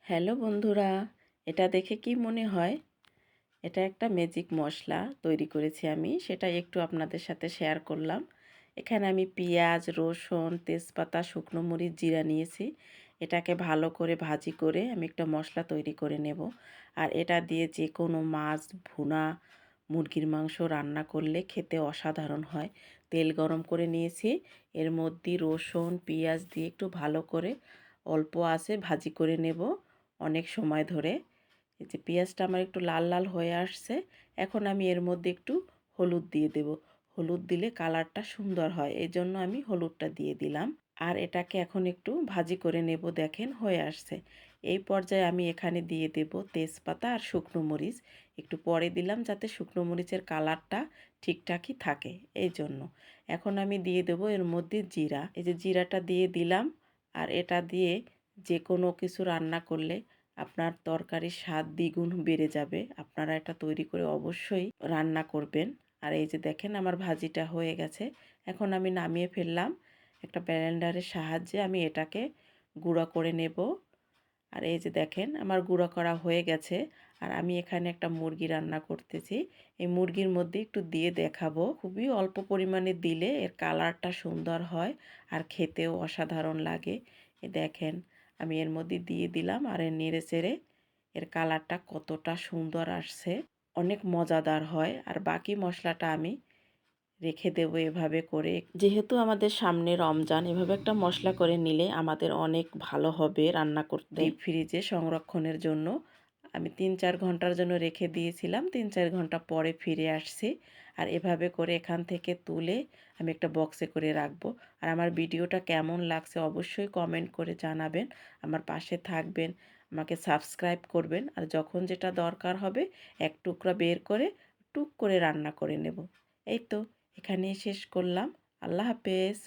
Hello বন্ধুরা, এটা দেখে কি মনে হয়? এটা একটা ম্যাজিক মশলা তৈরি করেছি আমি, সেটা একটু আপনাদের সাথে শেয়ার করলাম। এখানে আমি পেঁয়াজ, রসুন, তেজপাতা, শুকনো মরিচ, জিরা নিয়েছি। এটাকে ভালো করে ভাজি করে আমি একটা মশলা তৈরি করে নেব। আর এটা দিয়ে যে কোনো মাছ ভুনা, মুরগির মাংস রান্না করলে খেতে অসাধারণ হয়। তেল গরম করে নিয়েছি, এর মধ্যে রসুন, পেঁয়াজ দিয়ে একটু ভালো করে অল্প আঁচে ভাজি করে নেব অনেক সময় ধরে। এই যে পেঁয়াজটা আমার একটু লাল লাল হয়ে আসছে, এখন আমি এর মধ্যে একটু হলুদ দিয়ে দেব। হলুদ দিলে কালারটা সুন্দর হয়, এই জন্য আমি হলুদটা দিয়ে দিলাম। আর এটাকে এখন একটু ভাজি করে নেব, দেখেন হয়ে আসছে। এই পর্যায়ে আমি এখানে দিয়ে দেব তেজপাতা আর শুকনো মরিচ। একটু পরে দিলাম যাতে শুকনো মরিচের কালারটা ঠিকঠাকই থাকে, এই জন্য। এখন আমি দিয়ে দেব এর মধ্যে জিরা। এই যে জিরাটা দিয়ে দিলাম। আর এটা দিয়ে যে কোনো কিছু রান্না করলে আপনার তরকারির স্বাদ দ্বিগুণ বেড়ে যাবে। আপনারা এটা তৈরি করে অবশ্যই রান্না করবেন। আর এই যে দেখেন আমার ভাজিটা হয়ে গেছে, এখন আমি নামিয়ে ফেললাম। একটা ব্লেন্ডারের সাহায্যে আমি এটাকে গুঁড়া করে নেব। আর এই যে দেখেন আমার গুঁড়া করা হয়ে গেছে। আর আমি এখানে একটা মুরগি রান্না করতেছি, এই মুরগির মধ্যে একটু দিয়ে দেখাবো। খুবই অল্প পরিমাণে দিলে এর কালারটা সুন্দর হয় আর খেতেও অসাধারণ লাগে। এ দেখেন আমি এর মধ্যে দিয়ে দিলাম, আর নেড়ে চেড়ে এর কালারটা কতটা সুন্দর আসছে, অনেক মজাদার হয়। আর বাকি মশলাটা আমি রেখে দেবো এভাবে করে। যেহেতু আমাদের সামনে রমজান, এভাবে একটা মশলা করে নিলে আমাদের অনেক ভালো হবে রান্না করতে। ডিপ ফ্রিজে সংরক্ষণের জন্য আমি ৩-৪ ঘন্টার জন্য রেখে দিয়েছিলাম, ৩-৪ ঘন্টা পরে ফিরে আসছি। আর এভাবে করে এখান থেকে তুলে আমি একটা বক্সে করে রাখবো। আর আমার ভিডিওটা কেমন লাগছে অবশ্যই কমেন্ট করে জানাবেন। আমার পাশে থাকবেন, আমাকে সাবস্ক্রাইব করবেন। আর যখন যেটা দরকার হবে এক টুকরা বের করে টুক করে রান্না করে নেব। এই তো, এখানেই শেষ করলাম। আল্লাহ হাফেজ।